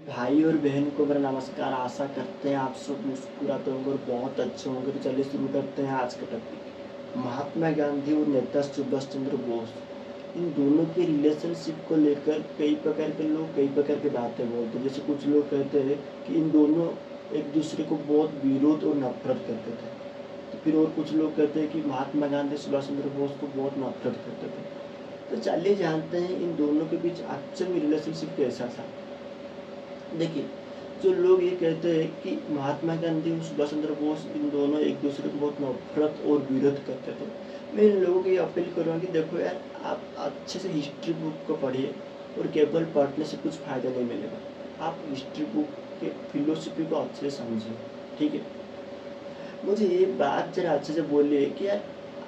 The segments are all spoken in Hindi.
भाई और बहन को मेरा नमस्कार। आशा करते हैं आप सब मुस्कुराते होंगे और बहुत अच्छे होंगे। तो चलिए शुरू करते हैं आज का टॉपिक। महात्मा गांधी और नेता सुभाष चंद्र बोस, इन दोनों के रिलेशनशिप को लेकर कई प्रकार के लोग कई प्रकार की बातें बोलते हैं। जैसे कुछ लोग कहते हैं कि इन दोनों एक दूसरे को बहुत विरोध और नफरत करते थे। तो फिर और कुछ लोग कहते हैं कि महात्मा गांधी सुभाष चंद्र बोस को बहुत नफरत करते थे। तो चलिए जानते हैं इन दोनों के बीच एक्चुअल में रिलेशनशिप कैसा था। देखिए, जो लोग ये कहते हैं कि महात्मा गांधी और सुभाष चंद्र बोस इन दोनों एक दूसरे को बहुत नफरत और विरोध करते थे, मैं इन लोगों को ये अपील करूँगा कि देखो यार, आप अच्छे से हिस्ट्री बुक को पढ़िए और केवल पढ़ने से कुछ फ़ायदा नहीं मिलेगा। आप हिस्ट्री बुक के फिलोसफी को अच्छे से समझिए, ठीक है। मुझे ये बात जरा अच्छे से बोलिए कि यार,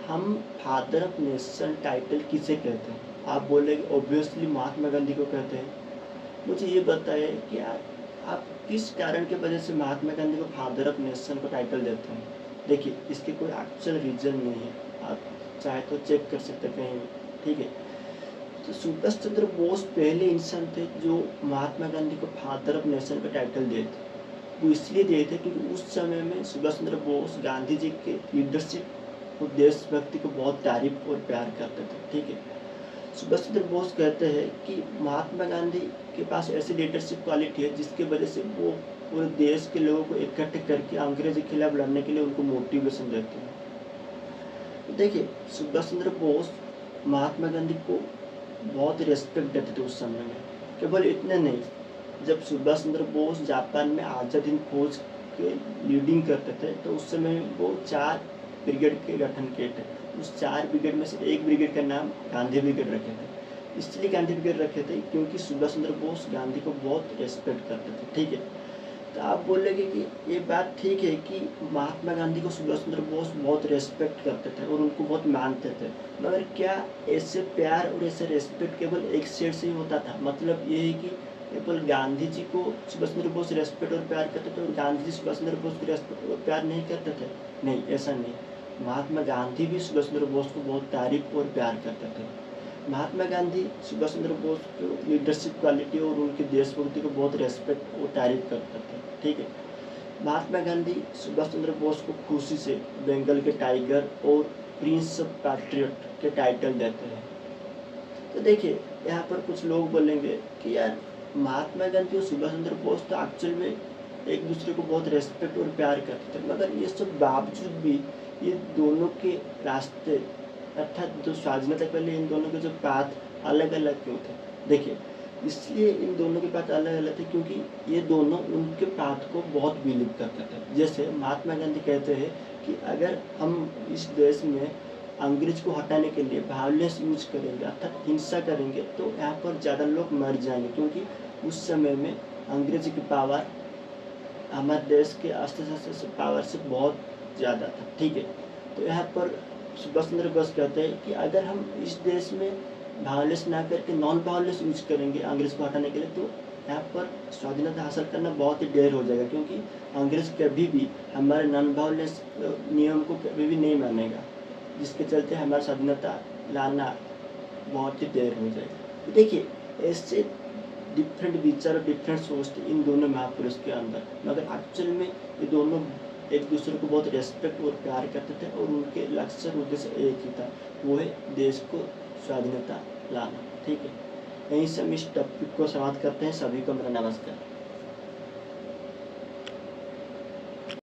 हम फादर ऑफ नेशन टाइटल किसे कहते हैं? आप बोलेंगे ऑब्वियसली महात्मा गांधी को कहते हैं। मुझे ये बताइए कि आप किस कारण की वजह से महात्मा गांधी को फादर ऑफ नेशन को टाइटल देते हैं? देखिए, इसके कोई एक्चुअल रीज़न नहीं है, आप चाहे तो चेक कर सकते हैं कहीं भी, ठीक है। तो सुभाष चंद्र बोस पहले इंसान थे जो महात्मा गांधी को फादर ऑफ नेशन का टाइटल दिए थे। वो इसलिए दिए थे क्योंकि उस समय में सुभाष चंद्र बोस गांधी जी के लीडरशिप और देशभक्ति को बहुत तारीफ और प्यार करते थे, ठीक है। सुभाष चंद्र बोस कहते हैं कि महात्मा गांधी के पास ऐसी लीडरशिप क्वालिटी है जिसकी वजह से वो पूरे देश के लोगों को इकट्ठे करके अंग्रेज के खिलाफ लड़ने के लिए उनको मोटिवेशन देते हैं। तो देखिए, सुभाष चंद्र बोस महात्मा गांधी को बहुत रिस्पेक्ट देते थे उस समय में। केवल इतने नहीं, जब सुभाष चंद्र बोस जापान में आज़ाद हिंद फौज के लीडिंग करते थे तो उस समय वो 4 ब्रिगेड के गठन किए थे। उस 4 ब्रिगेड में से एक ब्रिगेड का नाम गांधी ब्रिगेड रखे थे। इसलिए गांधी ब्रिगेड रखे थे क्योंकि सुभाष चंद्र बोस गांधी को बहुत रेस्पेक्ट करते थे, ठीक है। तो आप बोलेंगे कि ये बात ठीक है कि महात्मा गांधी को सुभाष चंद्र बोस बहुत रेस्पेक्ट करते थे और उनको बहुत मानते थे, मगर क्या ऐसे प्यार और ऐसे रेस्पेक्ट केवल एक साइड से ही होता था? मतलब ये है कि केवल गांधी जी को सुभाष चंद्र बोस रेस्पेक्ट और प्यार करते थे और गांधी जी सुभाष चंद्र बोस को रेस्पेक्ट और प्यार नहीं करते थे? नहीं, ऐसा नहीं। महात्मा गांधी भी सुभाष चंद्र बोस को बहुत तारीफ और प्यार करते थे। महात्मा गांधी सुभाष चंद्र बोस की लीडरशिप क्वालिटी और उनकी देशभक्ति को बहुत रेस्पेक्ट और तारीफ करते थे, ठीक है। महात्मा गांधी सुभाष चंद्र बोस को खुशी से बंगाल के टाइगर और प्रिंस ऑफ पैट्रियट के टाइटल देते हैं। तो देखिए, यहाँ पर कुछ लोग बोलेंगे कि यार, महात्मा गांधी और सुभाष चंद्र बोस तो एक्चुअल में एक दूसरे को बहुत रेस्पेक्ट और प्यार करते थे, मगर ये सब बावजूद भी ये दोनों के रास्ते, अर्थात जो स्वाधीनता के पहले इन दोनों के जो पाथ अलग अलग क्यों थे? देखिए, इसलिए इन दोनों के पाथ अलग अलग थे क्योंकि ये दोनों उनके पाथ को बहुत बिलीव करते थे। जैसे महात्मा गांधी कहते हैं कि अगर हम इस देश में अंग्रेज को हटाने के लिए वायलेंस यूज करेंगे, अर्थात हिंसा करेंगे, तो यहाँ पर ज़्यादा लोग मर जाएंगे, क्योंकि उस समय में अंग्रेज की पावर हमारे देश के अस्त्र पावर से बहुत ज़्यादा था, ठीक है। तो यहाँ पर सुभाष चंद्र बोस कहते हैं कि अगर हम इस देश में वायलेंस ना करके नॉन वायलेंस यूज करेंगे अंग्रेज को हटाने के लिए, तो यहाँ पर स्वाधीनता हासिल करना बहुत ही देर हो जाएगा, क्योंकि अंग्रेज कभी भी हमारे नॉन वायलेंस नियम को कभी भी नहीं मानेगा, जिसके चलते हमारा स्वाधीनता लाना बहुत ही देर हो जाएगा। तो देखिए, ऐसे डिफरेंट विचार और डिफरेंट सोच थे इन दोनों महापुरुष के अंदर, मगर एक्चुअल में ये दोनों एक दूसरे को बहुत रेस्पेक्ट और प्यार करते थे और उनके लक्ष्य और उद्देश्य एक ही था, वो है देश को स्वाधीनता लाना, ठीक है। यहीं से हम इस टॉपिक को समाप्त करते हैं। सभी को मेरा नमस्कार।